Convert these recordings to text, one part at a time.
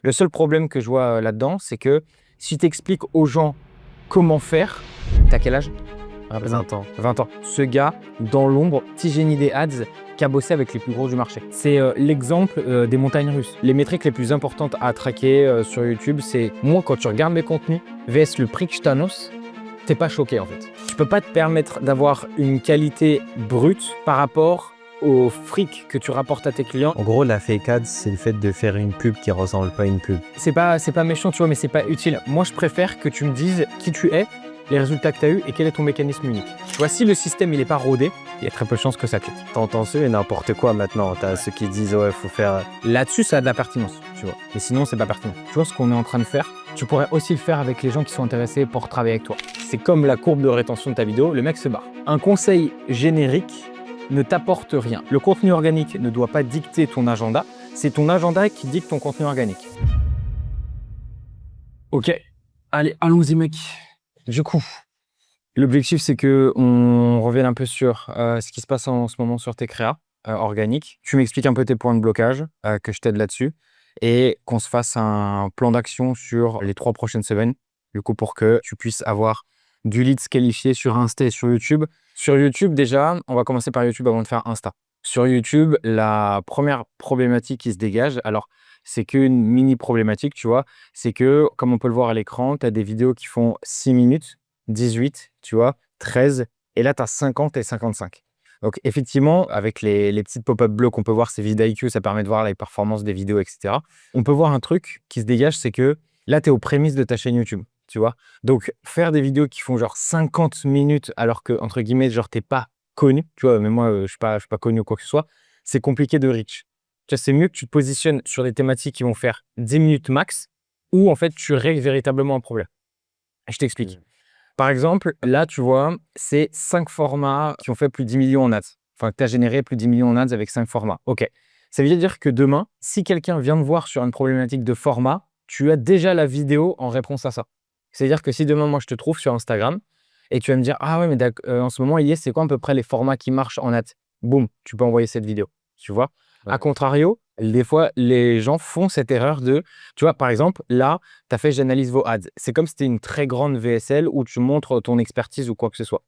Le seul problème que je vois là-dedans, c'est que si tu expliques aux gens comment faire, t'as quel âge? 20 ans. 20 ans. Ce gars, dans l'ombre, petit génie des ads, qui a bossé avec les plus gros du marché. C'est l'exemple des montagnes russes. Les métriques les plus importantes à traquer sur YouTube, c'est moi, quand tu regardes mes contenus, vs le prix que je t'annonce, t'es pas choqué en fait. Tu peux pas te permettre d'avoir une qualité brute par rapport au fric que tu rapportes à tes clients. En gros, la fake ad, c'est le fait de faire une pub qui ressemble pas à une pub. C'est pas méchant, tu vois, mais c'est pas utile. Moi, je préfère que tu me dises qui tu es, les résultats que tu as eu et quel est ton mécanisme unique. Tu vois, si le système il est pas rodé, il y a très peu de chances que ça clique. T'entends ceux et n'importe quoi maintenant. T'as ceux qui disent ouais, faut faire. Là-dessus, ça a de la pertinence, tu vois. Mais sinon, c'est pas pertinent. Tu vois ce qu'on est en train de faire, tu pourrais aussi le faire avec les gens qui sont intéressés pour travailler avec toi. C'est comme la courbe de rétention de ta vidéo, le mec se barre. Un conseil générique ne t'apporte rien. Le contenu organique ne doit pas dicter ton agenda, c'est ton agenda qui dicte ton contenu organique. Ok, allez, allons-y mec. Du coup, l'objectif c'est que on revienne un peu sur ce qui se passe en ce moment sur tes créas organiques. Tu m'expliques un peu tes points de blocage, que je t'aide là-dessus, et qu'on se fasse un plan d'action sur les 3 prochaines semaines, du coup pour que tu puisses avoir du lead qualifié sur Insta et sur YouTube. Sur YouTube déjà, on va commencer par YouTube avant de faire Insta. Sur YouTube, la première problématique qui se dégage, alors c'est qu'une mini problématique, tu vois, c'est que, comme on peut le voir à l'écran, tu as des vidéos qui font 6 minutes, 18, tu vois, 13, et là, tu as 50 et 55. Donc, effectivement, avec les petites pop-up bleus qu'on peut voir, ces vidIQ, ça permet de voir les performances des vidéos, etc. On peut voir un truc qui se dégage, c'est que là, tu es aux prémices de ta chaîne YouTube, tu vois. Donc, faire des vidéos qui font genre 50 minutes, alors que, entre guillemets, genre, t'es pas connu, tu vois, mais moi, je suis pas connu ou quoi que ce soit, c'est compliqué de reach. Tu vois, c'est mieux que tu te positionnes sur des thématiques qui vont faire 10 minutes max, où en fait, tu règles véritablement un problème. Je t'explique. Par exemple, là, tu vois, c'est 5 formats qui ont fait plus de 10 millions en ads. Enfin, tu as généré plus de 10 millions en ads avec 5 formats. OK. Ça veut dire que demain, si quelqu'un vient te voir sur une problématique de format, tu as déjà la vidéo en réponse à ça. C'est-à-dire que si demain, moi, je te trouve sur Instagram et tu vas me dire, ah ouais, mais en ce moment, c'est quoi à peu près les formats qui marchent en ads? Boum, tu peux envoyer cette vidéo. Tu vois? Ouais. À contrario, des fois, les gens font cette erreur de, tu vois, par exemple, là, tu as fait j'analyse vos ads. C'est comme si c'était une très grande VSL où tu montres ton expertise ou quoi que ce soit.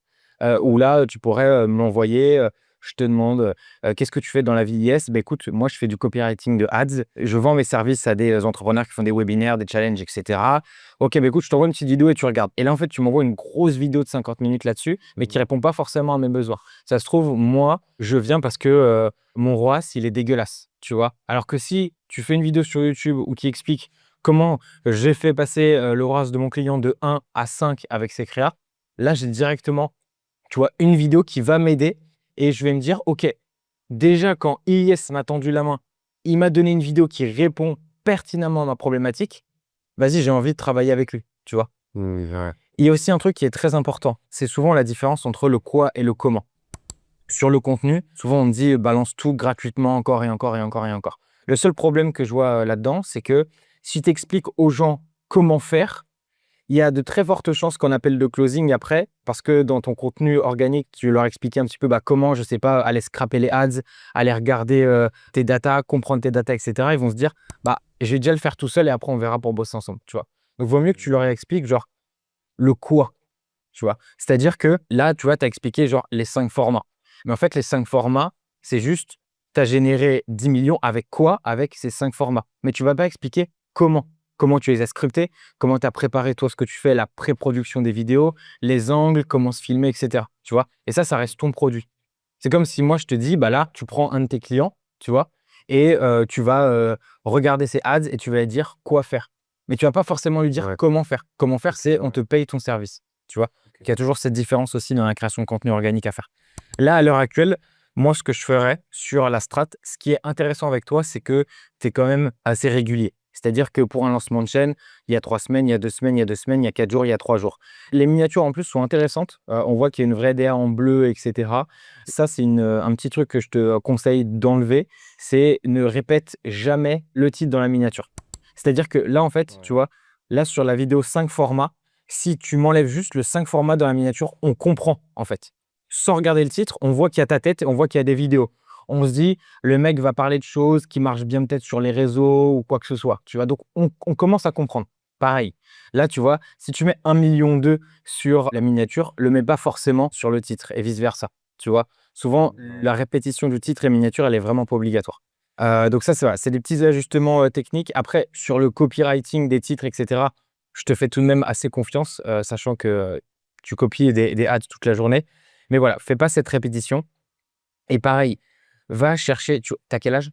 Ou là, tu pourrais me l'envoyer. Je te demande qu'est-ce que tu fais dans la vie? Yes, bah, écoute, moi, je fais du copywriting de ads. Je vends mes services à des entrepreneurs qui font des webinaires, des challenges, etc. Ok, bah, écoute, je t'envoie une petite vidéo et tu regardes. Et là, en fait, tu m'envoies une grosse vidéo de 50 minutes là-dessus, mais qui répond pas forcément à mes besoins. Ça se trouve, moi, je viens parce que mon ROAS, il est dégueulasse, tu vois. Alors que si tu fais une vidéo sur YouTube ou qui explique comment j'ai fait passer le ROAS de mon client de 1 à 5 avec ses créas, là, j'ai directement, tu vois, une vidéo qui va m'aider et je vais me dire, OK, déjà quand IIS m'a tendu la main, il m'a donné une vidéo qui répond pertinemment à ma problématique, vas-y, j'ai envie de travailler avec lui, tu vois. Ouais. Il y a aussi un truc qui est très important, c'est souvent la différence entre le quoi et le comment. Sur le contenu, souvent on me dit balance tout gratuitement encore et encore et encore et encore. Le seul problème que je vois là-dedans, c'est que si tu expliques aux gens comment faire, il y a de très fortes chances qu'on appelle le closing après, parce que dans ton contenu organique, tu leur expliques un petit peu comment, je sais pas, aller scraper les ads, aller regarder tes datas, comprendre tes datas, etc. Ils vont se dire, je vais déjà le faire tout seul et après on verra pour bosser ensemble, tu vois. Donc, il vaut mieux que tu leur expliques genre le quoi, tu vois. C'est-à-dire que là, tu vois, tu as expliqué genre les 5 formats. Mais en fait, les 5 formats, c'est juste, tu as généré 10 millions avec quoi? Avec ces 5 formats. Mais tu vas pas expliquer comment. Comment tu les as scriptés, comment tu as préparé toi ce que tu fais, la pré-production des vidéos, les angles, comment se filmer, etc. Tu vois? Et ça reste ton produit. C'est comme si moi, je te dis, là, tu prends un de tes clients, tu vois, et tu vas regarder ses ads et tu vas lui dire quoi faire. Mais tu vas pas forcément lui dire Ouais. comment faire. Comment faire, c'est on te paye ton service, tu vois. Il y a toujours cette différence aussi dans la création de contenu organique à faire. Là, à l'heure actuelle, moi, ce que je ferais sur la strat, ce qui est intéressant avec toi, c'est que tu es quand même assez régulier. C'est-à-dire que pour un lancement de chaîne, il y a 3 semaines, il y a 2 semaines, il y a 2 semaines, il y a 4 jours, il y a 3 jours. Les miniatures en plus sont intéressantes. On voit qu'il y a une vraie DA en bleu, etc. Ça, c'est un petit truc que je te conseille d'enlever. C'est ne répète jamais le titre dans la miniature. C'est-à-dire que là, en fait, tu vois, là sur la vidéo 5 formats, si tu m'enlèves juste le 5 formats dans la miniature, on comprend en fait. Sans regarder le titre, on voit qu'il y a ta tête et on voit qu'il y a des vidéos. on se dit, le mec va parler de choses qui marchent bien peut-être sur les réseaux ou quoi que ce soit. Tu vois, donc on commence à comprendre. Pareil. Là, tu vois, si tu mets 1,2 million sur la miniature, le mets pas forcément sur le titre et vice-versa. Tu vois, souvent, la répétition du titre et miniature, elle est vraiment pas obligatoire. Donc ça, c'est des petits ajustements techniques. Après, sur le copywriting des titres, etc., je te fais tout de même assez confiance, sachant que tu copies des ads toute la journée. Mais voilà, fais pas cette répétition. Et pareil, va chercher. Tu as quel âge?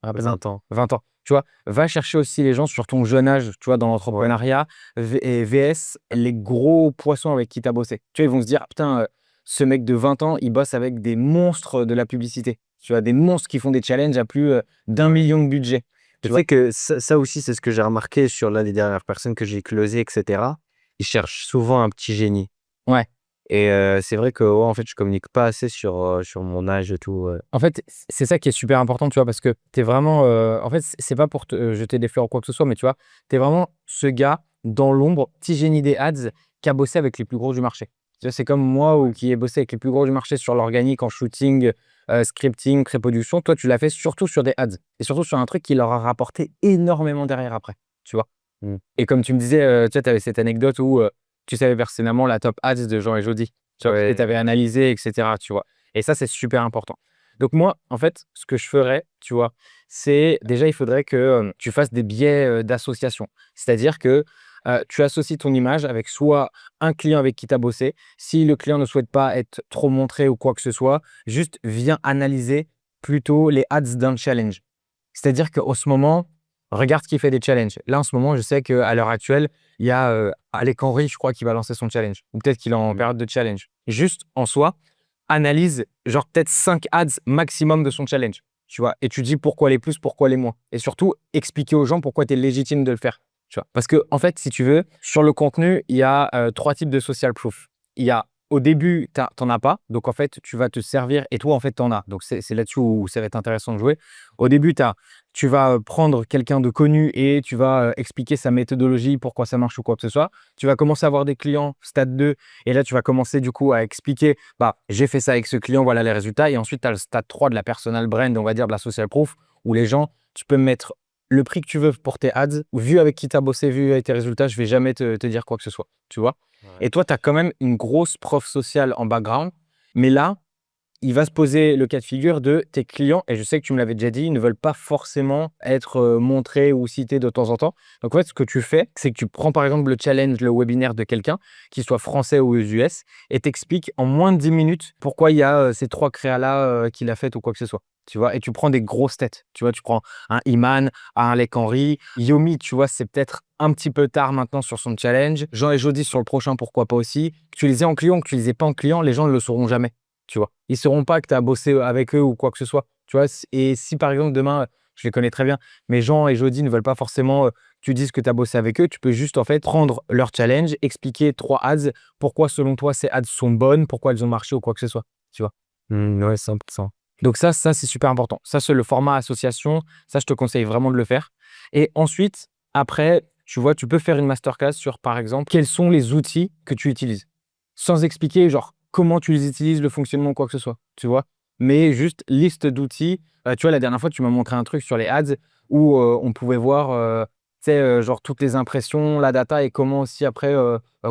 Rappelle-moi. 20 ans. 20 ans. Tu vois, va chercher aussi les gens sur ton jeune âge, tu vois, dans l'entrepreneuriat, et VS, les gros poissons avec qui tu as bossé. Tu vois, ils vont se dire, ah, putain, ce mec de 20 ans, il bosse avec des monstres de la publicité. Tu vois, des monstres qui font des challenges à plus d'1 million de budget. Tu Tu vois? sais que ça aussi, c'est ce que j'ai remarqué sur l'un des dernières personnes que j'ai closées, etc. Ils cherchent souvent un petit génie. Ouais. Et c'est vrai que ouais, en fait, je communique pas assez sur mon âge et tout. En fait, c'est ça qui est super important, tu vois, parce que tu es vraiment. En fait, c'est pas pour te jeter des fleurs ou quoi que ce soit, mais tu vois, tu es vraiment ce gars dans l'ombre, petit génie des ads, qui a bossé avec les plus gros du marché. Tu vois, c'est comme moi ou qui ai bossé avec les plus gros du marché sur l'organique, en shooting, scripting, pré-production. Toi, tu l'as fait surtout sur des ads et surtout sur un truc qui leur a rapporté énormément derrière après, tu vois. Mm. Et comme tu me disais, tu avais cette anecdote où tu savais personnellement la top ads de Jean et Jody, tu vois, parce que Ouais. tu avais analysé, etc., tu vois. Et ça, c'est super important. Donc moi, en fait, ce que je ferais, tu vois, c'est déjà, il faudrait que tu fasses des biais d'association. C'est-à-dire que tu associes ton image avec soit un client avec qui tu as bossé. Si le client ne souhaite pas être trop montré ou quoi que ce soit, juste viens analyser plutôt les ads d'un challenge. C'est-à-dire qu'en ce moment, regarde qui fait des challenges. Là, en ce moment, je sais qu'à l'heure actuelle, il y a Alec Henry, je crois, qui va lancer son challenge. Ou peut-être qu'il est en Mm. période de challenge. Juste en soi, analyse genre peut-être 5 ads maximum de son challenge. Tu vois, et tu dis pourquoi les plus, pourquoi les moins. Et surtout, expliquer aux gens pourquoi tu es légitime de le faire. Tu vois. Parce que, en fait, si tu veux, sur le contenu, il y a 3 types de social proof. Il y a au début, t'en as pas. Donc, en fait, tu vas te servir et toi, en fait, t'en as. Donc, c'est là-dessus où ça va être intéressant de jouer. Au début, tu vas prendre quelqu'un de connu et tu vas expliquer sa méthodologie, pourquoi ça marche ou quoi que ce soit. Tu vas commencer à avoir des clients stade 2 et là, tu vas commencer du coup à expliquer, bah, j'ai fait ça avec ce client, voilà les résultats. Et ensuite, tu as le stade 3 de la personal brand, on va dire de la social proof, où les gens, tu peux mettre le prix que tu veux pour tes ads, vu avec qui tu as bossé, vu avec tes résultats, je vais jamais te dire quoi que ce soit, tu vois. Ouais. Et toi, tu as quand même une grosse preuve sociale en background, mais là, il va se poser le cas de figure de tes clients, et je sais que tu me l'avais déjà dit, ils ne veulent pas forcément être montrés ou cités de temps en temps. Donc en fait, ce que tu fais, c'est que tu prends par exemple le challenge, le webinaire de quelqu'un, qu'il soit français ou aux US, et t'expliques en moins de 10 minutes pourquoi il y a ces 3 créas-là qu'il a fait ou quoi que ce soit. Tu vois, et tu prends des grosses têtes. Tu vois, tu prends un Iman, un Alec Henry, Yomi, tu vois, c'est peut-être un petit peu tard maintenant sur son challenge. Jean et Jody sur le prochain, pourquoi pas aussi. Que tu les aies en client, que tu les aies pas en client, les gens ne le sauront jamais. Tu vois, ils sauront pas que tu as bossé avec eux ou quoi que ce soit. Tu vois, et si par exemple demain, je les connais très bien, mais Jean et Jody ne veulent pas forcément que tu dises que tu as bossé avec eux, tu peux juste en fait prendre leur challenge, expliquer 3 ads, pourquoi selon toi ces ads sont bonnes, pourquoi elles ont marché ou quoi que ce soit. Tu vois. Ouais, 100%. Donc ça c'est super important. Ça, c'est le format association. Ça, je te conseille vraiment de le faire. Et ensuite, après, tu vois, tu peux faire une masterclass sur, par exemple, quels sont les outils que tu utilises. Sans expliquer, genre, comment tu les utilises, le fonctionnement, quoi que ce soit. Tu vois. Mais juste liste d'outils. Tu vois, la dernière fois, tu m'as montré un truc sur les ads où on pouvait voir, tu sais, genre toutes les impressions, la data et comment aussi après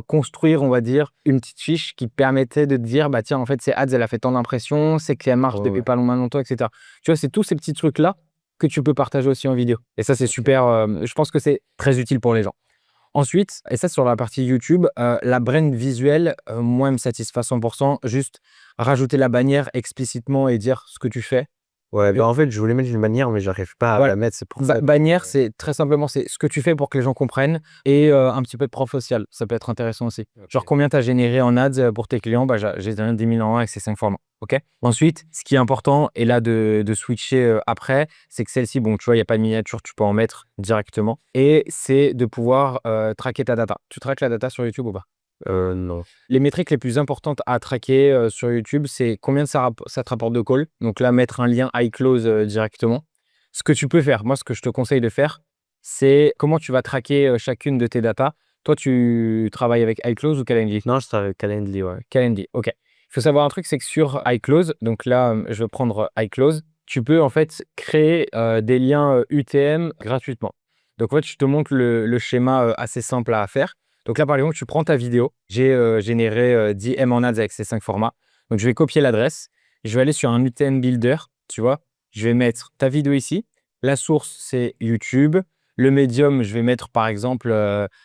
construire, on va dire, une petite fiche qui permettait de te dire, bah tiens, en fait, ces ads, elle a fait tant d'impressions, c'est qu'elle marche Ouais, depuis ouais. pas longtemps, etc. Tu vois, c'est tous ces petits trucs-là que tu peux partager aussi en vidéo. Et ça, c'est Ok. super. Je pense que c'est très utile pour les gens. Ensuite, et ça sur la partie YouTube, la brand visuelle, moi, elle me satisfait à 100%. Juste rajouter la bannière explicitement et dire ce que tu fais. Ouais, bah en fait, je voulais mettre une bannière, mais j'arrive pas à Voilà. la mettre, c'est pour ça. Bannière, c'est très simplement, c'est ce que tu fais pour que les gens comprennent et un petit peu de preuve sociale. Ça peut être intéressant aussi. Genre, Ok. combien tu as généré en ads pour tes clients? Bah, j'ai donné 10 000 en 1 avec ces 5 formats. OK? Ensuite, ce qui est important, et là de switcher après, c'est que celle-ci, bon, tu vois, il n'y a pas de miniature, tu peux en mettre directement. Et c'est de pouvoir traquer ta data. Tu traques la data sur YouTube ou pas? Non. Les métriques les plus importantes à traquer sur YouTube, c'est combien ça te rapporte de calls. Donc là, mettre un lien iClose directement. Ce que tu peux faire, moi, ce que je te conseille de faire, c'est comment tu vas traquer chacune de tes datas. Toi, tu travailles avec iClose ou Calendly? Non, je travaille avec Calendly, ouais. Calendly, OK. Il faut savoir un truc, c'est que sur iClose, donc là, je vais prendre iClose. tu peux en fait créer des liens UTM gratuitement. Donc en fait, je te montre le schéma assez simple à faire. Donc là, par exemple, tu prends ta vidéo. J'ai généré 10 M en ads avec ces 5 formats. Donc je vais copier l'adresse. Je vais aller sur un UTM Builder, tu vois. Je vais mettre ta vidéo ici. La source, c'est YouTube. Le médium, je vais mettre par exemple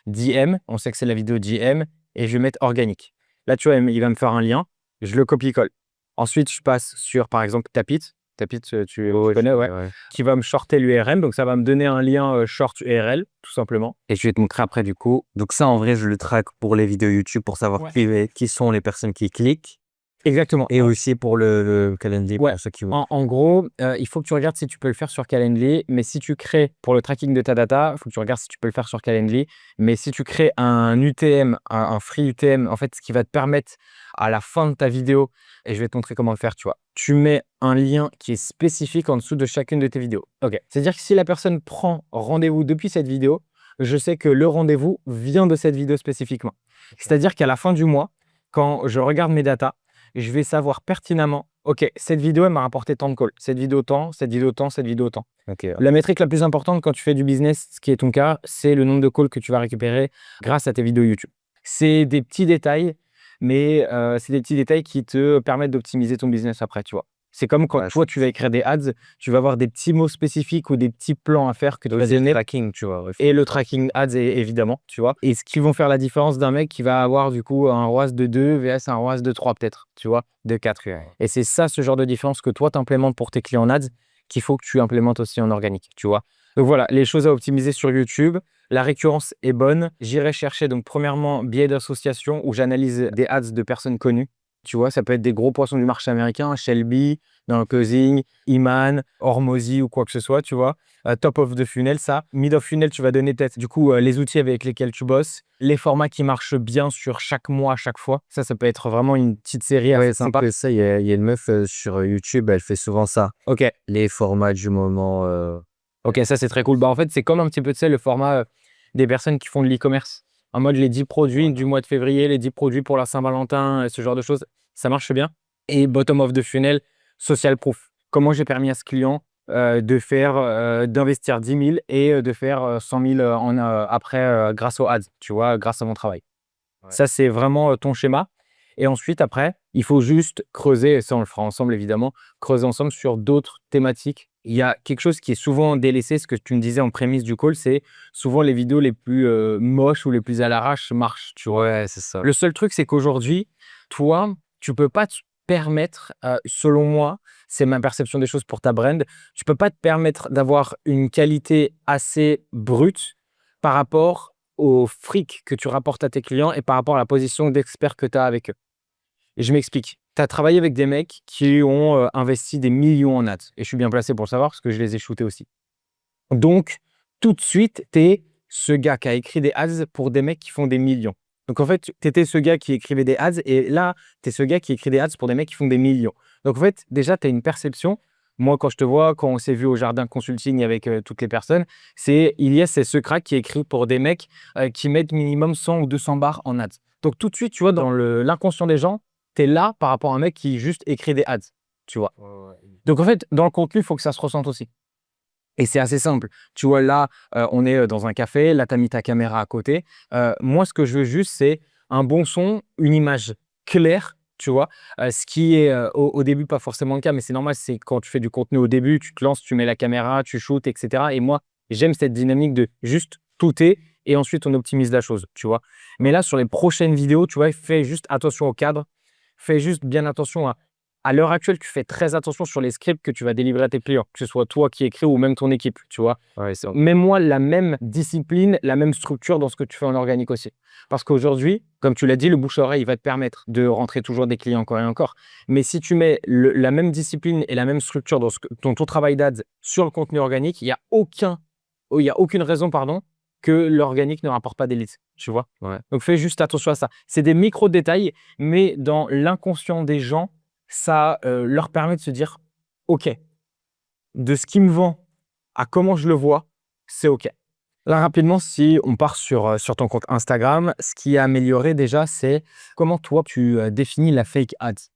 10 M. On sait que c'est la vidéo 10 M. Et je vais mettre organique. Là, tu vois, il va me faire un lien. Je le copie-colle. Ensuite, je passe sur, par exemple, Tapit. Tapit, tu connais, ouais. Qui va me shorter l'URL. Donc, ça va me donner un lien short URL, tout simplement. Et je vais te montrer après du coup. Donc ça, en vrai, je le traque pour les vidéos YouTube pour savoir qui sont les personnes qui cliquent. Exactement. Et aussi pour le Calendly, Ouais. pour ceux qui En gros, il faut que tu regardes si tu peux le faire sur Calendly. Mais si tu crées, pour le tracking de ta data, il faut que tu regardes si tu peux le faire sur Calendly. Mais si tu crées un UTM, un free UTM, en fait, ce qui va te permettre à la fin de ta vidéo, et je vais te montrer comment le faire, tu vois. Tu mets un lien qui est spécifique en dessous de chacune de tes vidéos. OK. C'est-à-dire que si la personne prend rendez-vous depuis cette vidéo, je sais que le rendez-vous vient de cette vidéo spécifiquement. C'est-à-dire qu'à la fin du mois, quand je regarde mes datas, je vais savoir pertinemment, OK, cette vidéo, elle m'a rapporté tant de calls. Cette vidéo tant, cette vidéo tant, cette vidéo tant. Okay. La métrique la plus importante quand tu fais du business, ce qui est ton cas, c'est le nombre de calls que tu vas récupérer grâce à tes vidéos YouTube. C'est des petits détails, mais c'est des petits détails qui te permettent d'optimiser ton business après, tu vois. C'est comme quand toi, tu vas écrire des ads, tu vas avoir des petits mots spécifiques ou des petits plans à faire que tu vas donner. Le tracking, tu vois. Et le tracking ads, évidemment, tu vois. Et ce qui vont faire la différence d'un mec qui va avoir du coup un ROAS de 2 vs un ROAS de 3 peut-être, tu vois, de 4. Et c'est ça, ce genre de différence que toi, tu implémentes pour tes clients en ads, qu'il faut que tu implémentes aussi en organique, tu vois. Donc voilà, les choses à optimiser sur YouTube. La récurrence est bonne. J'irai chercher donc premièrement biais d'association où j'analyse des ads de personnes connues. Tu vois, ça peut être des gros poissons du marché américain, Shelby, dans le closing, Iman, Hormozy ou quoi que ce soit, tu vois. Top of the funnel, ça. Mid of funnel, tu vas donner peut-être du coup les outils avec lesquels tu bosses, les formats qui marchent bien sur chaque mois, à chaque fois. Ça peut être vraiment une petite série assez sympa. Que ça, il y a une meuf sur YouTube, elle fait souvent ça. OK. Les formats du moment. OK, ça c'est très cool. Bah en fait, c'est comme un petit peu, tu sais, le format des personnes qui font de l'e-commerce. En mode les 10 produits du mois de février, les 10 produits pour la Saint-Valentin, ce genre de choses. Ça marche bien. Et bottom of the funnel, social proof. Comment j'ai permis à ce client d'investir 10 000 et de faire 100 000 après grâce aux ads, tu vois, grâce à mon travail. Ouais. Ça, c'est vraiment ton schéma. Et ensuite, après, il faut juste creuser, et ça, on le fera ensemble, évidemment, creuser ensemble sur d'autres thématiques. Il y a quelque chose qui est souvent délaissé, ce que tu me disais en prémisse du call, c'est souvent les vidéos les plus moches ou les plus à l'arrache marchent, tu vois. Ouais, c'est ça. Le seul truc, c'est qu'aujourd'hui, toi, tu peux pas te permettre, selon moi, c'est ma perception des choses pour ta brand, tu peux pas te permettre d'avoir une qualité assez brute par rapport au fric que tu rapportes à tes clients et par rapport à la position d'expert que tu as avec eux. Et je m'explique. Tu as travaillé avec des mecs qui ont investi des millions en ads. Et je suis bien placé pour le savoir parce que je les ai shootés aussi. Donc, tout de suite, tu es ce gars qui a écrit des ads pour des mecs qui font des millions. Donc, en fait, tu étais ce gars qui écrivait des ads et là, tu es ce gars qui écrit des ads pour des mecs qui font des millions. Donc, en fait, déjà, tu as une perception. Moi, quand je te vois, quand on s'est vu au jardin consulting avec toutes les personnes, c'est Ilyes, c'est ce crack qui écrit pour des mecs qui mettent minimum 100 ou 200 bars en ads. Donc, tout de suite, tu vois, dans l'inconscient des gens, tu es là par rapport à un mec qui juste écrit des ads, tu vois. Ouais. Donc, en fait, dans le contenu, il faut que ça se ressente aussi. Et c'est assez simple. Tu vois, là, on est dans un café. Là, tu as mis ta caméra à côté. Moi, ce que je veux juste, c'est un bon son, une image claire, tu vois. Ce qui est au début pas forcément le cas, mais c'est normal. C'est quand tu fais du contenu au début, tu te lances, tu mets la caméra, tu shootes, etc. Et moi, j'aime cette dynamique de juste shooter et ensuite on optimise la chose, tu vois. Mais là, sur les prochaines vidéos, tu vois, fais juste attention au cadre. Fais juste bien attention à l'heure actuelle, tu fais très attention sur les scripts que tu vas délivrer à tes clients, que ce soit toi qui écris ou même ton équipe, tu vois. Ouais, mets-moi la même discipline, la même structure dans ce que tu fais en organique aussi. Parce qu'aujourd'hui, comme tu l'as dit, le bouche-oreille va te permettre de rentrer toujours des clients encore et encore. Mais si tu mets la même discipline et la même structure dans ton travail d'ads sur le contenu organique, il n'y a aucune raison, que l'organique ne rapporte pas des leads, tu vois. Ouais. Donc, fais juste attention à ça. C'est des micro-détails, mais dans l'inconscient des gens, ça leur permet de se dire « Ok, de ce qui me vend à comment je le vois, c'est OK ». Là, rapidement, si on part sur ton compte Instagram, ce qui est amélioré déjà, c'est comment toi, tu définis la fake ads.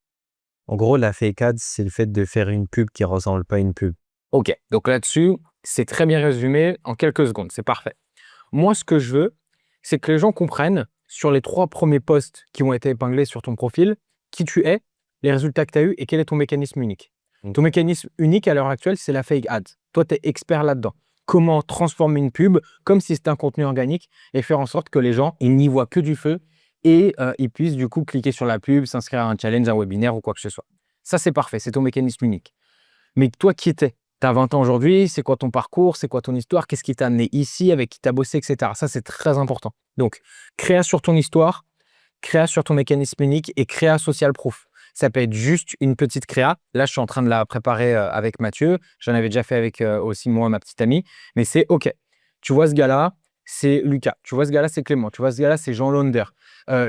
En gros, la fake ads, c'est le fait de faire une pub qui ressemble pas à une pub. Ok, donc là-dessus, c'est très bien résumé en quelques secondes, c'est parfait. Moi, ce que je veux, c'est que les gens comprennent sur les 3 premiers posts qui ont été épinglés sur ton profil, qui tu es, les résultats que tu as eus et quel est ton mécanisme unique. Ton mécanisme unique à l'heure actuelle, c'est la fake ads. Toi, tu es expert là-dedans. Comment transformer une pub comme si c'était un contenu organique et faire en sorte que les gens, ils n'y voient que du feu et ils puissent du coup cliquer sur la pub, s'inscrire à un challenge, un webinaire ou quoi que ce soit. Ça, c'est parfait, c'est ton mécanisme unique. Mais toi, qui étais? Tu as 20 ans aujourd'hui, c'est quoi ton parcours, c'est quoi ton histoire, qu'est-ce qui t'a amené ici, avec qui tu as bossé, etc. Ça, c'est très important. Donc, créa sur ton histoire, créa sur ton mécanisme unique et créa social proof. Ça peut être juste une petite créa. Là, je suis en train de la préparer avec Mathieu. J'en avais déjà fait avec aussi moi, ma petite amie. Mais c'est OK. Tu vois ce gars-là, c'est Lucas. Tu vois ce gars-là, c'est Clément. Tu vois ce gars-là, c'est Jean Launder.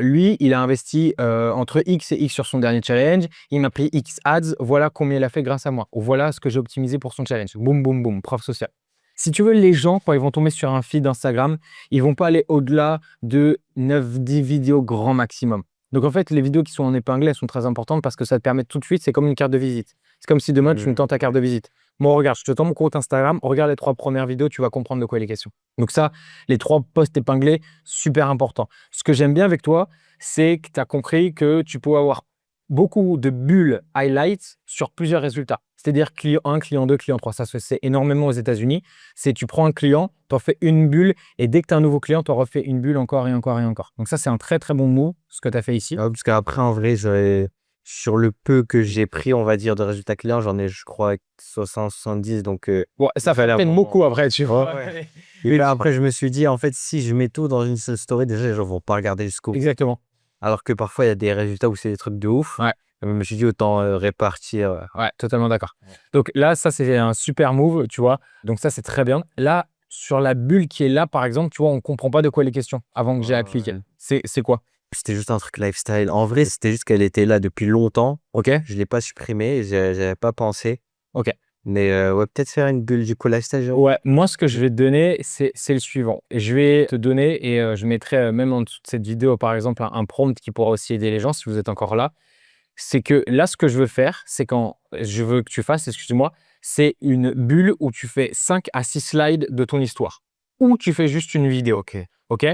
Lui, il a investi entre X et X sur son dernier challenge. Il m'a pris X ads. Voilà combien il a fait grâce à moi. Ou voilà ce que j'ai optimisé pour son challenge. Boum, boum, boum. Preuve sociale. Si tu veux, les gens, quand ils vont tomber sur un feed Instagram, ils vont pas aller au-delà de 9-10 vidéos grand maximum. Donc en fait, les vidéos qui sont en épinglé, elles sont très importantes parce que ça te permet tout de suite, c'est comme une carte de visite. C'est comme si demain, tu me tends ta carte de visite. Moi, regarde, je te tends mon compte Instagram, regarde les 3 premières vidéos, tu vas comprendre de quoi il est question. Donc ça, les 3 posts épinglés, super important. Ce que j'aime bien avec toi, c'est que tu as compris que tu peux avoir beaucoup de bulles highlights sur plusieurs résultats. C'est-à-dire client 1, client 2, client 3. Ça se fait énormément aux États-Unis. C'est tu prends un client, tu en fais une bulle et dès que tu as un nouveau client, tu en refais une bulle encore et encore et encore. Donc ça, c'est un très très bon mot, ce que tu as fait ici. Ah, parce qu'après, en vrai, sur le peu que j'ai pris, on va dire, de résultats clients, j'en ai, je crois, 60, 70. Donc, Bon, ça fait à peine beaucoup après, tu vois. Ouais. Et là, après, je me suis dit, en fait, si je mets tout dans une seule story, déjà, les gens vont pas regarder jusqu'au bout. Exactement. Alors que parfois, il y a des résultats où c'est des trucs de ouf. Ouais. Je me suis dit, autant répartir. Ouais, totalement d'accord. Donc là, ça, c'est un super move, tu vois. Donc ça, c'est très bien. Là, sur la bulle qui est là, par exemple, tu vois, on comprend pas de quoi il est question avant que j'ai à cliquer. C'est quoi? C'était juste un truc lifestyle. En vrai, c'était juste qu'elle était là depuis longtemps. OK? Je l'ai pas supprimée, j'avais pas pensé. OK. Mais ouais, peut-être faire une bulle du coup lifestyle. Genre. Ouais, moi, ce que je vais te donner, c'est le suivant. Je vais te donner, et je mettrai même en dessous de cette vidéo, par exemple, un prompt qui pourra aussi aider les gens si vous êtes encore là. C'est que là, ce que je veux faire, c'est quand je veux que tu fasses, excuse-moi, c'est une bulle où tu fais 5 à 6 slides de ton histoire. Ou tu fais juste une vidéo. OK?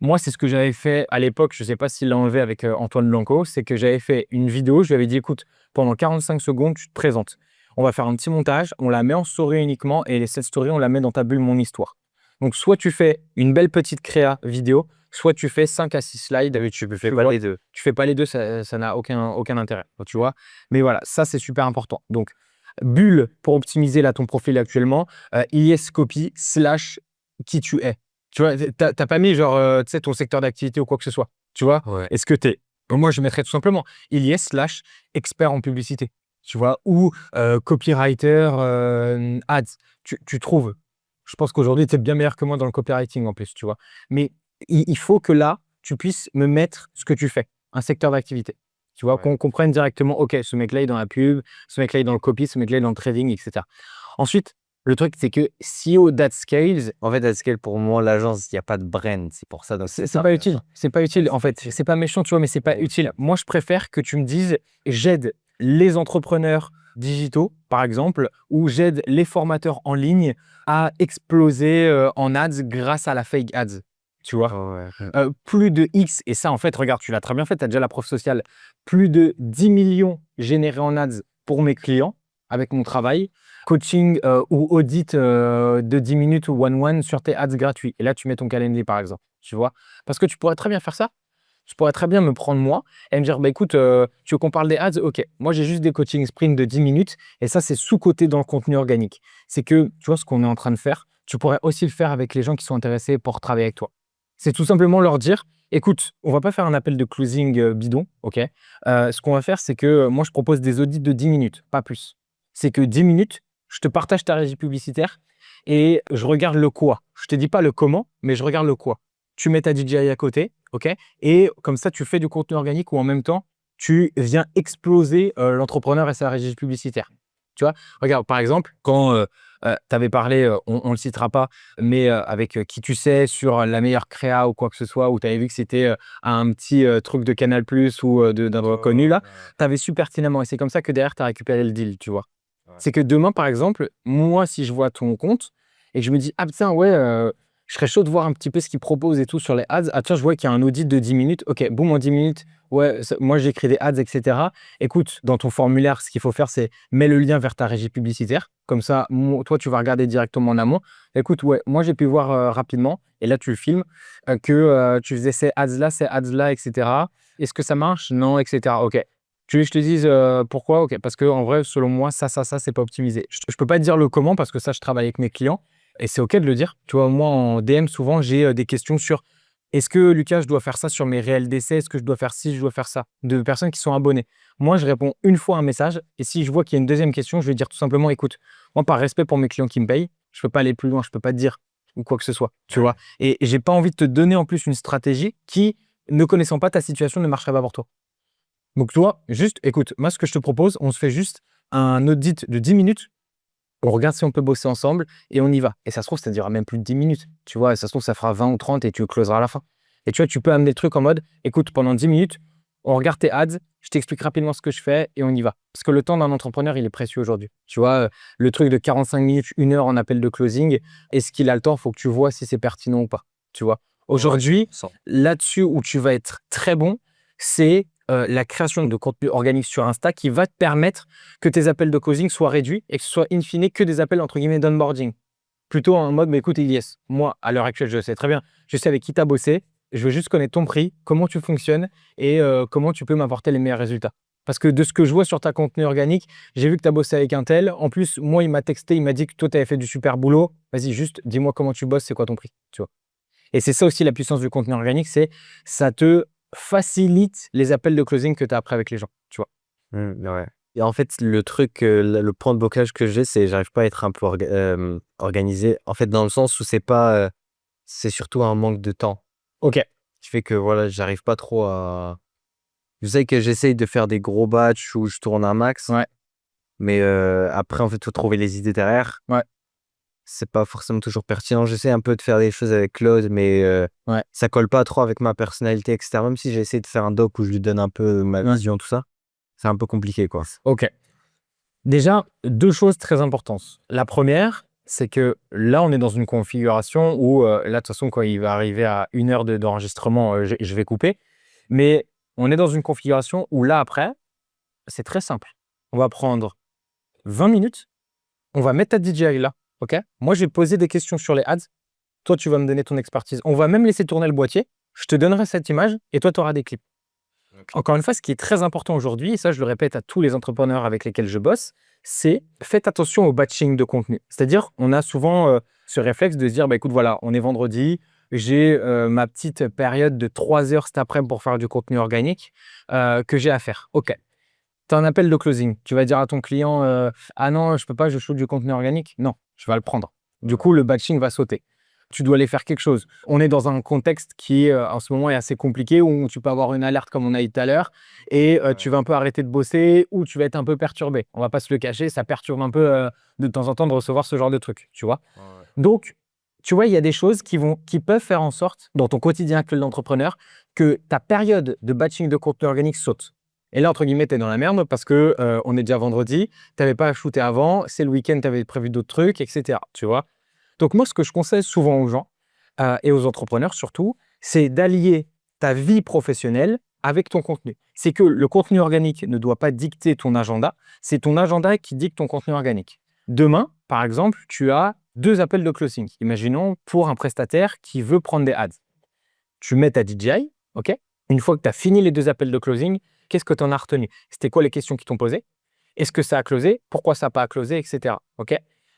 Moi, c'est ce que j'avais fait à l'époque. Je ne sais pas s'il l'a enlevé avec Antoine Blanco. C'est que j'avais fait une vidéo. Je lui avais dit, écoute, pendant 45 secondes, tu te présentes. On va faire un petit montage. On la met en story uniquement. Et cette story, on la met dans ta bulle Mon Histoire. Donc, soit tu fais une belle petite créa vidéo, soit tu fais 5 à 6 slides. Oui, tu fais pas les deux. Tu fais pas les deux, ça n'a aucun intérêt. Tu vois. Mais voilà, ça, c'est super important. Donc, bulle pour optimiser là ton profil actuellement. ISCopy / qui tu es. Tu vois, t'as pas mis genre, tu sais, ton secteur d'activité ou quoi que ce soit. Tu vois? Ouais. Est-ce que t'es... Moi, je mettrais tout simplement IS / expert en publicité. Tu vois? Ou copywriter ads. Tu trouves. Je pense qu'aujourd'hui, tu es bien meilleur que moi dans le copywriting en plus, tu vois? Mais il faut que là, tu puisses me mettre ce que tu fais, un secteur d'activité. Tu vois? Ouais. Qu'on comprenne directement, OK, ce mec-là est dans la pub, ce mec-là est dans le copy, ce mec-là est dans le trading, et cetera. Ensuite, le truc, c'est que SEO that scales, En fait, à scale, pour moi, l'agence, il n'y a pas de brand. C'est pour ça. Donc c'est pas utile. C'est pas utile, en fait. C'est pas méchant, tu vois, mais c'est pas utile. Moi, je préfère que tu me dises, j'aide les entrepreneurs digitaux, par exemple, ou j'aide les formateurs en ligne à exploser en ads grâce à la fake ads. Tu vois? Ouais. Plus de X, et ça, en fait, regarde, tu l'as très bien fait, tu as déjà la preuve sociale. Plus de 10 millions générés en ads pour mes clients avec mon travail. Coaching ou audit de 10 minutes ou one-one sur tes ads gratuits. Et là, tu mets ton calendrier, par exemple. Tu vois? Parce que tu pourrais très bien faire ça. Je pourrais très bien me prendre moi et me dire, bah, écoute, tu veux qu'on parle des ads? OK. Moi, j'ai juste des coaching sprints de 10 minutes et ça, c'est sous-coté dans le contenu organique. C'est que, tu vois, ce qu'on est en train de faire, tu pourrais aussi le faire avec les gens qui sont intéressés pour travailler avec toi. C'est tout simplement leur dire, écoute, on va pas faire un appel de closing bidon, OK? Ce qu'on va faire, c'est que moi, je propose des audits de 10 minutes, pas plus. C'est que 10 minutes, je te partage ta régie publicitaire et je regarde le quoi. Je te dis pas le comment, mais je regarde le quoi. Tu mets ta DJI à côté, OK? Et comme ça, tu fais du contenu organique ou en même temps, tu viens exploser l'entrepreneur et sa régie publicitaire. Tu vois? Regarde, par exemple, quand Tu avais parlé, on le citera pas, mais avec qui tu sais sur la meilleure créa ou quoi que ce soit, où tu avais vu que c'était un petit truc de Canal+ ou d'un connu là. Tu avais su pertinemment et c'est comme ça que derrière tu as récupéré le deal, tu vois. C'est que demain, par exemple, moi, si je vois ton compte et que je me dis, ah putain, ouais, je serais chaud de voir un petit peu ce qu'ils proposent et tout sur les ads. Ah tiens, je vois qu'il y a un audit de 10 minutes. Ok, boum, en 10 minutes, ouais, moi j'écris des ads, etc. Écoute, dans ton formulaire, ce qu'il faut faire, c'est mets le lien vers ta régie publicitaire. Comme ça, toi, tu vas regarder directement en amont. Écoute, ouais, moi j'ai pu voir rapidement, et là tu le filmes, que tu faisais ces ads-là, etc. Est-ce que ça marche? Non, etc. Ok. Tu veux que je te dise pourquoi? Ok, parce que en vrai, selon moi, ça, c'est pas optimisé. Je peux pas te dire le comment parce que ça, je travaille avec mes clients et c'est ok de le dire. Tu vois, moi en DM, souvent, j'ai des questions sur est-ce que Lucas, je dois faire ça sur mes réels d'essai? Est-ce que je dois faire ci, je dois faire ça? De personnes qui sont abonnées. Moi, je réponds une fois un message et si je vois qu'il y a une deuxième question, je vais dire tout simplement écoute, moi, par respect pour mes clients qui me payent, je peux pas aller plus loin, je peux pas te dire ou quoi que ce soit. Tu vois, et j'ai pas envie de te donner en plus une stratégie qui, ne connaissant pas ta situation, ne marcherait pas pour toi. Donc, toi, juste, écoute, moi, ce que je te propose, on se fait juste un audit de 10 minutes. On regarde si on peut bosser ensemble et on y va. Et ça se trouve, ça durera même plus de 10 minutes. Tu vois, et ça se trouve, ça fera 20 ou 30 et tu closeras à la fin. Et tu vois, tu peux amener le truc en mode, écoute, pendant 10 minutes, on regarde tes ads, je t'explique rapidement ce que je fais et on y va. Parce que le temps d'un entrepreneur, il est précieux aujourd'hui. Tu vois, le truc de 45 minutes, 1 heure en appel de closing, est-ce qu'il a le temps? Il faut que tu vois si c'est pertinent ou pas. Tu vois, aujourd'hui, là-dessus où tu vas être très bon, c'est la création de contenu organique sur Insta qui va te permettre que tes appels de closing soient réduits et que ce soit in fine que des appels entre guillemets d'onboarding. Plutôt en mode, mais écoute, Ilyes, moi, à l'heure actuelle, je sais très bien, je sais avec qui tu as bossé, je veux juste connaître ton prix, comment tu fonctionnes et comment tu peux m'apporter les meilleurs résultats. Parce que de ce que je vois sur ta contenu organique, j'ai vu que tu as bossé avec un tel. En plus, moi, il m'a texté, il m'a dit que toi, tu avais fait du super boulot. Vas-y, juste dis-moi comment tu bosses, c'est quoi ton prix, tu vois. Et c'est ça aussi la puissance du contenu organique, c'est ça te facilite les appels de closing que tu as après avec les gens, tu vois. Ouais. Et en fait, le truc, le point de blocage que j'ai, c'est j'arrive pas à être un peu organisé. En fait, dans le sens où c'est pas, c'est surtout un manque de temps Ok. qui fait que voilà, j'arrive pas trop à. Je sais que j'essaye de faire des gros batchs où je tourne un max, Ouais. mais après, en fait, faut trouver les idées derrière. Ouais. C'est pas forcément toujours pertinent. J'essaie un peu de faire des choses avec Claude, mais Ouais. ça colle pas trop avec ma personnalité, etc. Même si j'essaie de faire un doc où je lui donne un peu ma Ouais. vision, tout ça, c'est un peu compliqué, quoi. Ok. Déjà, 2 choses très importantes. La première, c'est que là, on est dans une configuration où, là, de toute façon, quand il va arriver à 1 heure d'enregistrement, je vais couper. Mais on est dans une configuration où là, après, c'est très simple. On va prendre 20 minutes, on va mettre ta DJI là, ok? Moi, je vais poser des questions sur les ads. Toi, tu vas me donner ton expertise. On va même laisser tourner le boîtier. Je te donnerai cette image et toi, tu auras des clips. OK. Encore une fois, ce qui est très important aujourd'hui, et ça, je le répète à tous les entrepreneurs avec lesquels je bosse, c'est faites attention au batching de contenu. C'est-à-dire, on a souvent ce réflexe de se dire, bah, écoute, voilà, on est vendredi, j'ai ma petite période de 3 heures cet après-midi pour faire du contenu organique que j'ai à faire. OK. Tu as un appel de closing. Tu vas dire à ton client, ah non, je peux pas, je shoot du contenu organique. Non, je vais le prendre. Du coup, le batching va sauter. Tu dois aller faire quelque chose. On est dans un contexte qui, en ce moment, est assez compliqué où tu peux avoir une alerte comme on a eu tout à l'heure et tu vas un peu arrêter de bosser ou tu vas être un peu perturbé. On va pas se le cacher, ça perturbe un peu de temps en temps de recevoir ce genre de truc, tu vois. Donc, tu vois, il y a des choses qui peuvent faire en sorte, dans ton quotidien actuel d'entrepreneur, que ta période de batching de contenu organique saute. Et là, entre guillemets, tu es dans la merde parce que on est déjà vendredi, tu n'avais pas à shooter avant, c'est le week-end, tu avais prévu d'autres trucs, etc. Tu vois. Donc moi, ce que je conseille souvent aux gens et aux entrepreneurs surtout, c'est d'allier ta vie professionnelle avec ton contenu. C'est que le contenu organique ne doit pas dicter ton agenda, c'est ton agenda qui dicte ton contenu organique. Demain, par exemple, tu as 2 appels de closing. Imaginons pour un prestataire qui veut prendre des ads. Tu mets ta DJI, ok? Une fois que tu as fini les 2 appels de closing, qu'est-ce que tu en as retenu? C'était quoi les questions qui t'ont posées? Est-ce que ça a closé? Pourquoi ça n'a pas closé, etc. Ok?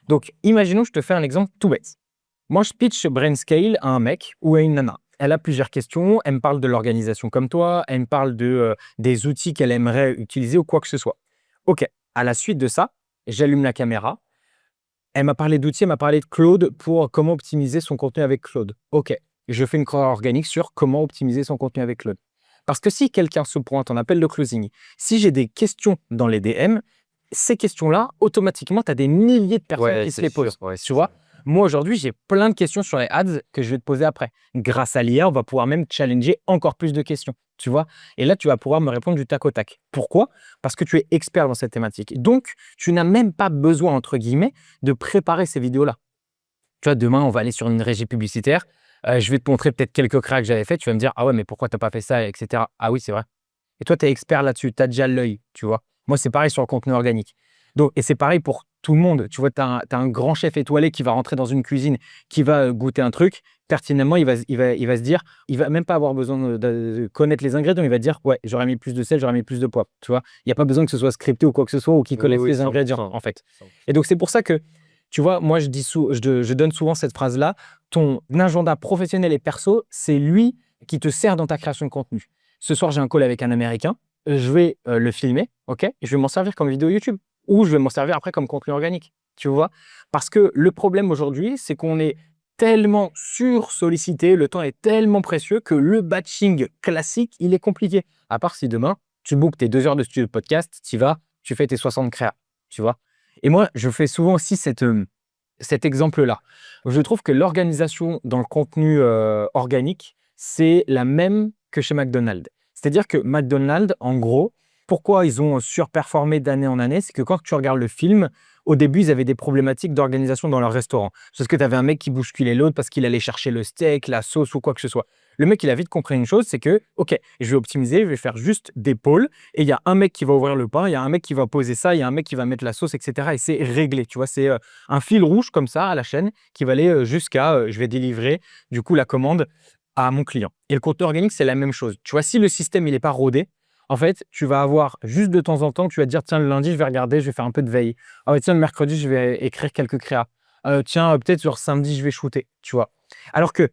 Donc, imaginons, je te fais un exemple tout bête. Moi, je pitch Brainscale à un mec ou à une nana. Elle a plusieurs questions, elle me parle de l'organisation comme toi, elle me parle des outils qu'elle aimerait utiliser ou quoi que ce soit. Ok, à la suite de ça, j'allume la caméra. Elle m'a parlé d'outils, elle m'a parlé de Claude pour comment optimiser son contenu avec Claude. Ok, je fais une croix organique sur comment optimiser son contenu avec Claude. Parce que si quelqu'un se pointe en appel de closing, si j'ai des questions dans les DM, ces questions-là, automatiquement, tu as des milliers de personnes Ouais, qui se c'est les posent. sûr. Ouais, Tu vois? Moi, aujourd'hui, j'ai plein de questions sur les ads que je vais te poser après. Grâce à l'IA, on va pouvoir même challenger encore plus de questions. Tu vois? Et là, tu vas pouvoir me répondre du tac au tac. Pourquoi? Parce que tu es expert dans cette thématique. Donc, tu n'as même pas besoin, entre guillemets, de préparer ces vidéos-là. Tu vois, demain, on va aller sur une régie publicitaire. Je vais te montrer peut-être quelques créas que j'avais fait. Tu vas me dire, ah ouais, mais pourquoi tu n'as pas fait ça, etc. Ah oui, c'est vrai. Et toi, tu es expert là-dessus, tu as déjà l'œil, tu vois. Moi, c'est pareil sur le contenu organique. Donc, et c'est pareil pour tout le monde. Tu vois, tu as, un grand chef étoilé qui va rentrer dans une cuisine, qui va goûter un truc. Pertinemment, il va se dire, il va même pas avoir besoin de connaître les ingrédients. Il va dire, ouais, j'aurais mis plus de sel, j'aurais mis plus de poivre. Tu vois, il n'y a pas besoin que ce soit scripté ou quoi que ce soit ou qu'il Oui, connaisse oui, les ingrédients, 100%. en fait. 100%. Et donc, c'est pour ça que, tu vois, moi, je donne souvent cette phrase-là. Ton agenda professionnel et perso, c'est lui qui te sert dans ta création de contenu. Ce soir, j'ai un call avec un Américain. Je vais le filmer, ok? Et je vais m'en servir comme vidéo YouTube ou je vais m'en servir après comme contenu organique, tu vois? Parce que le problème aujourd'hui, c'est qu'on est tellement sursollicité, le temps est tellement précieux que le batching classique, il est compliqué. À part si demain, tu bookes tes 2 heures de studio de podcast, tu y vas, tu fais tes 60 créas, tu vois? Et moi, je fais souvent aussi cet exemple-là. Je trouve que l'organisation dans le contenu organique, c'est la même que chez McDonald's. C'est-à-dire que McDonald's, en gros, pourquoi ils ont surperformé d'année en année, c'est que quand tu regardes le film, au début, ils avaient des problématiques d'organisation dans leur restaurant. Parce que tu avais un mec qui bousculait l'autre parce qu'il allait chercher le steak, la sauce ou quoi que ce soit. Le mec, il a vite compris une chose, c'est que, OK, je vais optimiser, je vais faire juste des pôles et il y a un mec qui va ouvrir le pain, il y a un mec qui va poser ça, il y a un mec qui va mettre la sauce, etc. Et c'est réglé, tu vois, c'est un fil rouge comme ça à la chaîne qui va aller jusqu'à je vais délivrer du coup la commande à mon client. Et le contenu organique, c'est la même chose. Tu vois, si le système il n'est pas rodé, en fait, tu vas avoir juste de temps en temps, tu vas te dire, tiens, le lundi, je vais regarder, je vais faire un peu de veille. Ah ouais, tiens, le mercredi, je vais écrire quelques créas. Tiens, peut-être sur samedi, je vais shooter, tu vois. Alors que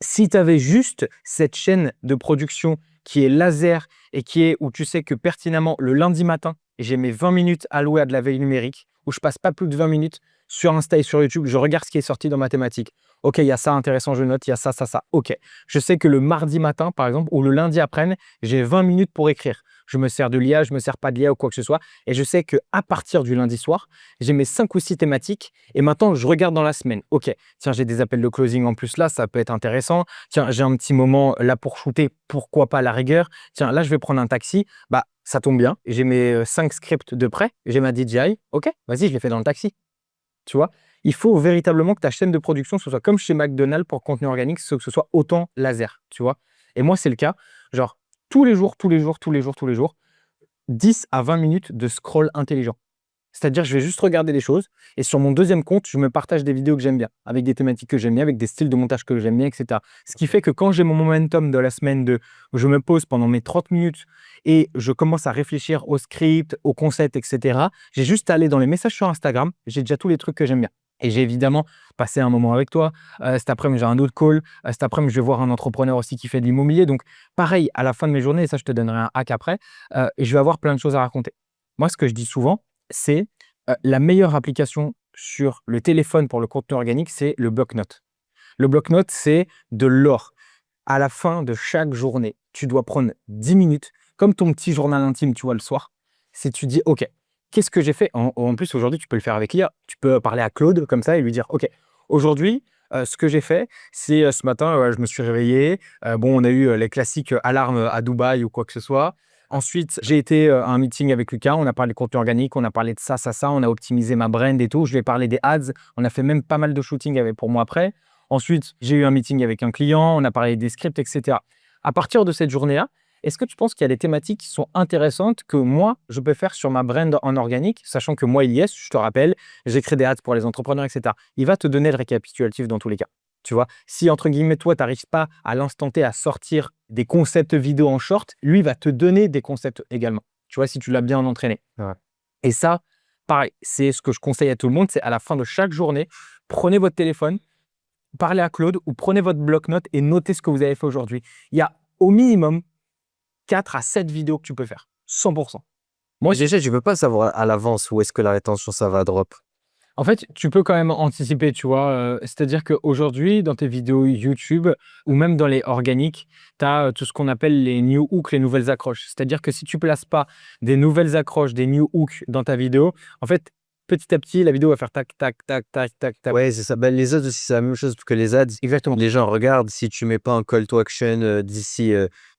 si tu avais juste cette chaîne de production qui est laser et qui est où tu sais que pertinemment le lundi matin, j'ai mes 20 minutes allouées à de la veille numérique, où je passe pas plus de 20 minutes sur Insta et sur YouTube, je regarde ce qui est sorti dans ma thématique. Ok, il y a ça intéressant, je note, il y a ça, ça, ça. Ok. Je sais que le mardi matin, par exemple, ou le lundi après-midi, j'ai 20 minutes pour écrire. Je me sers de l'IA, je me sers pas de l'IA ou quoi que ce soit. Et je sais qu'à partir du lundi soir, j'ai mes 5 ou 6 thématiques. Et maintenant, je regarde dans la semaine. Ok, tiens, j'ai des appels de closing en plus là, ça peut être intéressant. Tiens, j'ai un petit moment là pour shooter, pourquoi pas à la rigueur. Tiens, là, je vais prendre un taxi. Bah, ça tombe bien. J'ai mes 5 scripts de prêt, j'ai ma DJI. Ok, vas-y, je les fais dans le taxi. Tu vois, il faut véritablement que ta chaîne de production, ce soit comme chez McDonald's pour contenu organique, que ce soit autant laser, tu vois. Et moi, c'est le cas. Genre, tous les jours, 10 à 20 minutes de scroll intelligent. C'est-à-dire, je vais juste regarder des choses et sur mon deuxième compte, je me partage des vidéos que j'aime bien, avec des thématiques que j'aime bien, avec des styles de montage que j'aime bien, etc. Ce qui fait que quand j'ai mon momentum de la semaine où je me pose pendant mes 30 minutes et je commence à réfléchir au script, au concept, etc., j'ai juste à aller dans les messages sur Instagram, j'ai déjà tous les trucs que j'aime bien. Et j'ai évidemment passé un moment avec toi. Cet après-midi, j'ai un autre call. Cet après-midi, je vais voir un entrepreneur aussi qui fait de l'immobilier. Donc, pareil, à la fin de mes journées, et ça, je te donnerai un hack après, et je vais avoir plein de choses à raconter. Moi, ce que je dis souvent, c'est la meilleure application sur le téléphone pour le contenu organique, c'est le bloc-notes. Le bloc-notes, c'est de l'or. À la fin de chaque journée, tu dois prendre 10 minutes, comme ton petit journal intime, tu vois, le soir. C'est tu dis, OK, qu'est-ce que j'ai fait en plus, aujourd'hui, tu peux le faire avec l'IA. Tu peux parler à Claude comme ça et lui dire, OK, aujourd'hui, ce que j'ai fait, c'est ce matin, je me suis réveillé. Bon, on a eu les classiques alarmes à Dubaï ou quoi que ce soit. Ensuite, j'ai été à un meeting avec Lucas, on a parlé de contenu organique, on a parlé de ça, ça, ça, on a optimisé ma brand et tout. Je lui ai parlé des ads, on a fait même pas mal de shooting pour moi après. Ensuite, j'ai eu un meeting avec un client, on a parlé des scripts, etc. À partir de cette journée-là, est-ce que tu penses qu'il y a des thématiques qui sont intéressantes que moi, je peux faire sur ma brand en organique, sachant que moi, Ilyes, je te rappelle, j'écris des ads pour les entrepreneurs, etc. Il va te donner le récapitulatif dans tous les cas. Tu vois, si entre guillemets, toi, tu n'arrives pas à l'instant T à sortir des concepts vidéo en short, lui va te donner des concepts également. Tu vois, si tu l'as bien entraîné. Ouais. Et ça, pareil, c'est ce que je conseille à tout le monde, c'est à la fin de chaque journée, prenez votre téléphone, parlez à Claude ou prenez votre bloc-notes et notez ce que vous avez fait aujourd'hui. Il y a au minimum 4 à 7 vidéos que tu peux faire. 100%. Moi, Déjà, je ne veux pas savoir à l'avance où est-ce que la rétention, ça va drop. En fait, tu peux quand même anticiper, tu vois. C'est-à-dire qu'aujourd'hui, dans tes vidéos YouTube ou même dans les organiques, tu as tout ce qu'on appelle les new hooks, les nouvelles accroches. C'est-à-dire que si tu places pas des nouvelles accroches, des new hooks dans ta vidéo, en fait, petit à petit, la vidéo va faire tac, tac, tac, tac, tac, tac. Ouais, c'est ça. Bah, les ads aussi, c'est la même chose que les ads. Exactement. Les gens regardent, si tu mets pas un call to action d'ici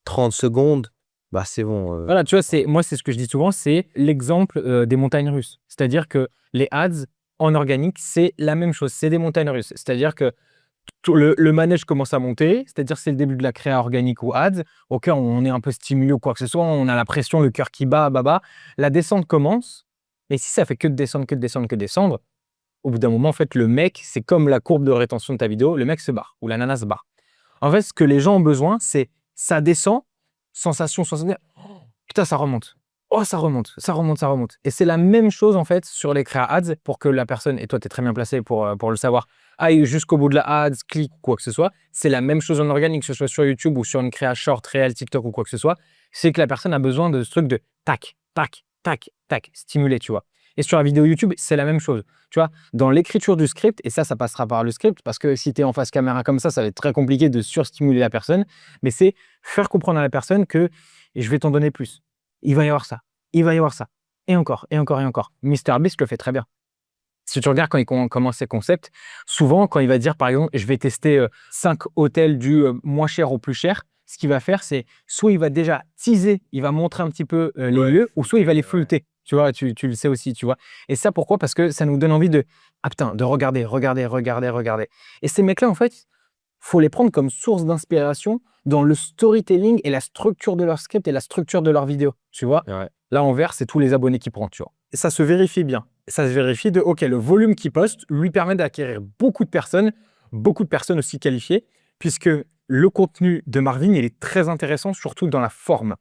30 secondes, bah c'est bon. Voilà, tu vois, moi, c'est ce que je dis souvent, c'est l'exemple des montagnes russes. C'est-à-dire que les ads en organique, c'est la même chose, c'est des montagnes russes. C'est-à-dire que le manège commence à monter, c'est-à-dire c'est le début de la créa organique ou ads. Ok, on est un peu stimulé ou quoi que ce soit, on a la pression, le cœur qui bat, bah. La descente commence, et si ça fait que de descendre, que de descendre, que de descendre, au bout d'un moment, en fait, le mec, c'est comme la courbe de rétention de ta vidéo, le mec se barre ou la nana se barre. En fait, ce que les gens ont besoin, c'est ça descend, sensation, putain, ça remonte. Oh, ça remonte, ça remonte, ça remonte. Et c'est la même chose, en fait, sur les créas ads pour que la personne, et toi, tu es très bien placé pour le savoir, aille jusqu'au bout de la ads, clique, quoi que ce soit. C'est la même chose en organique, que ce soit sur YouTube ou sur une créa short, réel, TikTok ou quoi que ce soit. C'est que la personne a besoin de ce truc de tac, tac, tac, tac, stimuler, tu vois. Et sur la vidéo YouTube, c'est la même chose. Tu vois, dans l'écriture du script, et ça passera par le script, parce que si tu es en face caméra comme ça va être très compliqué de surstimuler la personne, mais c'est faire comprendre à la personne que, et je vais t'en donner plus, il va y avoir ça, il va y avoir ça, et encore, et encore, et encore. MrBeast le fait très bien. Si tu regardes quand il commence ses concepts, souvent, quand il va dire, par exemple, je vais tester 5 hôtels du moins cher au plus cher, ce qu'il va faire, c'est soit il va déjà teaser, il va montrer un petit peu les lieux, ou soit il va les flouter. Tu vois, tu le sais aussi, tu vois. Et ça, pourquoi? Parce que ça nous donne envie de, ah putain, de regarder, regarder, regarder, regarder. Et ces mecs-là, en fait, faut les prendre comme source d'inspiration dans le storytelling et la structure de leur script et la structure de leur vidéo, tu vois. Ouais. Là, en vert, c'est tous les abonnés qui prend, tu vois. Et ça se vérifie bien. Ça se vérifie de, OK, le volume qu'il poste lui permet d'acquérir beaucoup de personnes aussi qualifiées, puisque le contenu de Marvin, il est très intéressant, surtout dans la forme.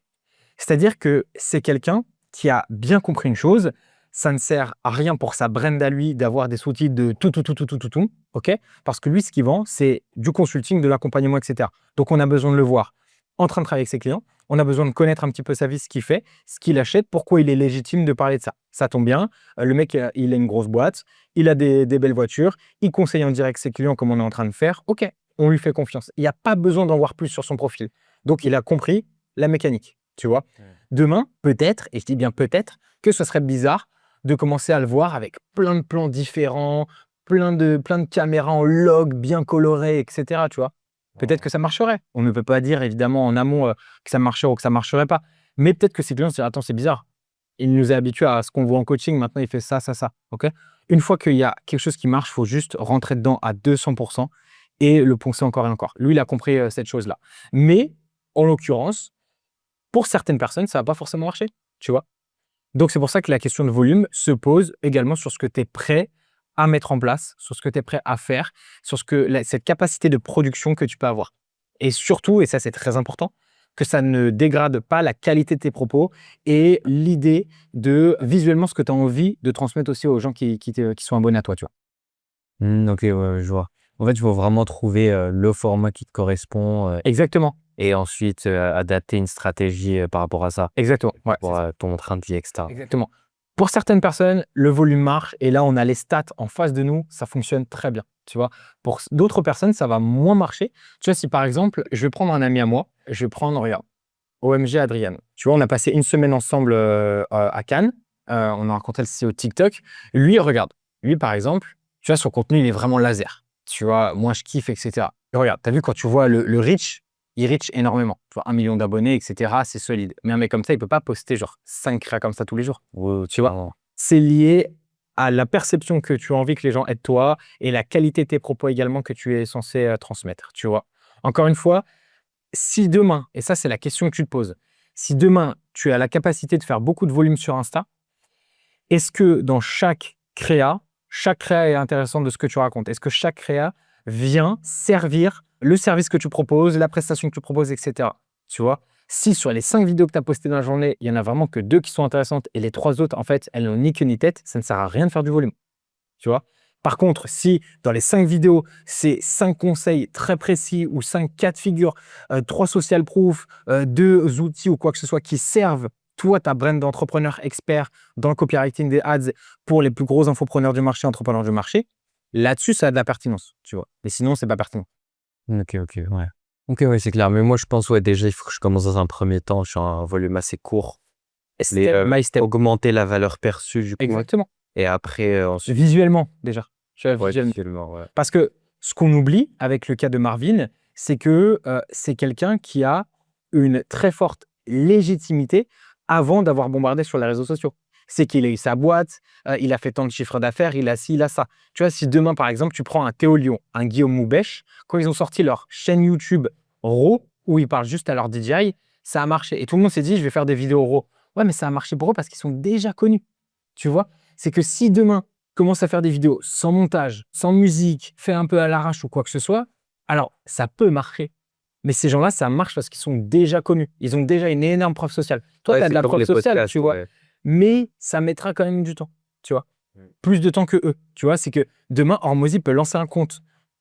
C'est-à-dire que c'est quelqu'un qui a bien compris une chose, ça ne sert à rien pour sa brand à lui d'avoir des sous-titres de tout, OK? Parce que lui, ce qu'il vend, c'est du consulting, de l'accompagnement, etc. Donc, on a besoin de le voir en train de travailler avec ses clients. On a besoin de connaître un petit peu sa vie, ce qu'il fait, ce qu'il achète, pourquoi il est légitime de parler de ça. Ça tombe bien. Le mec, il a une grosse boîte, il a des belles voitures, il conseille en direct ses clients comme on est en train de faire. OK, on lui fait confiance. Il n'y a pas besoin d'en voir plus sur son profil. Donc, il a compris la mécanique, tu vois. Demain, peut-être, et je dis bien peut-être, que ce serait bizarre de commencer à le voir avec plein de plans différents, plein de caméras en log bien colorées, etc. Tu vois. Peut-être que ça marcherait. On ne peut pas dire évidemment en amont que ça marcherait ou que ça marcherait pas. Mais peut-être que ces clients se disent attends, c'est bizarre. Il nous est habitué à ce qu'on voit en coaching. Maintenant, il fait ça, ça, ça. Ok. Une fois qu'il y a quelque chose qui marche, il faut juste rentrer dedans à 200% et le poncer encore et encore. Lui, il a compris cette chose-là. Mais en l'occurrence, pour certaines personnes, ça va pas forcément marcher. Tu vois. Donc, c'est pour ça que la question de volume se pose également sur ce que tu es prêt à mettre en place, sur ce que tu es prêt à faire, sur cette capacité de production que tu peux avoir. Et surtout, et ça c'est très important, que ça ne dégrade pas la qualité de tes propos et l'idée de visuellement ce que tu as envie de transmettre aussi aux gens qui sont abonnés à toi. Tu vois. Ok, ouais, je vois. En fait, il faut vraiment trouver le format qui te correspond Exactement. et ensuite adapter une stratégie par rapport à ça Exactement. Ouais, pour ton train de vie, etc. exactement. Pour certaines personnes, le volume marche et là, on a les stats en face de nous, ça fonctionne très bien. Tu vois, pour d'autres personnes, ça va moins marcher. Tu vois, si par exemple, je vais prendre un ami à moi, je vais prendre, regarde, OMG Adrian. Tu vois, on a passé une semaine ensemble à Cannes. On a rencontré le CEO de TikTok. Lui, regarde. Lui, par exemple, tu vois, son contenu, il est vraiment laser. Tu vois, moi, je kiffe, etc. Et regarde, tu as vu quand tu vois le reach, il reach énormément. Tu vois, 1 million d'abonnés, etc. C'est solide. Mais un mec comme ça, il peut pas poster genre 5 créas comme ça tous les jours. Ouais, Tu vois, c'est lié à la perception que tu as envie que les gens aient de toi et la qualité de tes propos également que tu es censé transmettre. Tu vois, encore une fois, si demain, et ça c'est la question que tu te poses, si demain tu as la capacité de faire beaucoup de volume sur Insta, est-ce que dans chaque créa est intéressante de ce que tu racontes? Est-ce que chaque créa vient servir le service que tu proposes, la prestation que tu proposes, etc. Tu vois? Si sur les 5 vidéos que tu as postées dans la journée, il y en a vraiment que 2 qui sont intéressantes et les 3 autres, en fait, elles n'ont ni queue ni tête, ça ne sert à rien de faire du volume. Tu vois? Par contre, si dans les 5 vidéos, c'est 5 conseils très précis ou 5 cas de figure, 3 social proof, 2 outils ou quoi que ce soit qui servent toi, ta brand d'entrepreneur expert dans le copywriting des ads pour les plus gros infopreneurs du marché, entrepreneurs du marché, là-dessus, ça a de la pertinence, tu vois. Mais sinon, c'est pas pertinent. Ok, ouais. Ok, ouais, c'est clair. Mais moi, je pense, ouais, déjà, il faut que je commence dans un premier temps sur un volume assez court. Step by step. Augmenter la valeur perçue, du coup. Exactement. Et après, ensuite. Visuellement, déjà. Ouais, Visuellement. visuellement, ouais. Parce que ce qu'on oublie avec le cas de Marvin, c'est que c'est quelqu'un qui a une très forte légitimité avant d'avoir bombardé sur les réseaux sociaux. C'est qu'il a eu sa boîte, il a fait tant de chiffres d'affaires, il a ci, il a ça. Tu vois, si demain, par exemple, tu prends un Théo Lyon, un Guillaume Moubèche, quand ils ont sorti leur chaîne YouTube RAW, où ils parlent juste à leur DJI, ça a marché. Et tout le monde s'est dit, je vais faire des vidéos RAW. Ouais, mais ça a marché pour eux parce qu'ils sont déjà connus. Tu vois, c'est que si demain, commence à faire des vidéos sans montage, sans musique, fait un peu à l'arrache ou quoi que ce soit, alors ça peut marcher. Mais ces gens-là, ça marche parce qu'ils sont déjà connus. Ils ont déjà une énorme preuve sociale. Toi, tu as de la preuve sociale, tu vois. Ouais. Mais ça mettra quand même du temps, tu vois. Plus de temps que eux. Tu vois, c'est que demain, Hormozy peut lancer un compte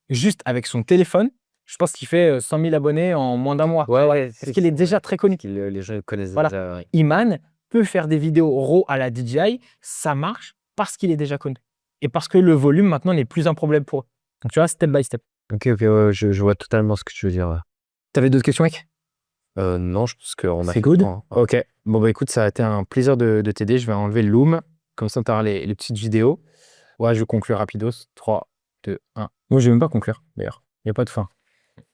juste avec son téléphone. Je pense qu'il fait 100 000 abonnés en moins d'un mois. Ouais, parce qu'il est déjà très connu. Les gens connaissent voilà. déjà. Ouais. Iman peut faire des vidéos RAW à la DJI. Ça marche parce qu'il est déjà connu. Et parce que le volume, maintenant, n'est plus un problème pour eux. Donc, tu vois, step by step. Ok, ouais, je vois totalement ce que tu veux dire. Ouais. T'avais d'autres questions, mec? Non, je pense qu'on a fait good. Hein. Ok. Bon, bah écoute, ça a été un plaisir de t'aider. Je vais enlever le loom. Comme ça, tu auras les petites vidéos. Ouais, je vais conclure rapidos. 3, 2, 1. Moi, je vais même pas conclure, d'ailleurs. Il n'y a pas de fin.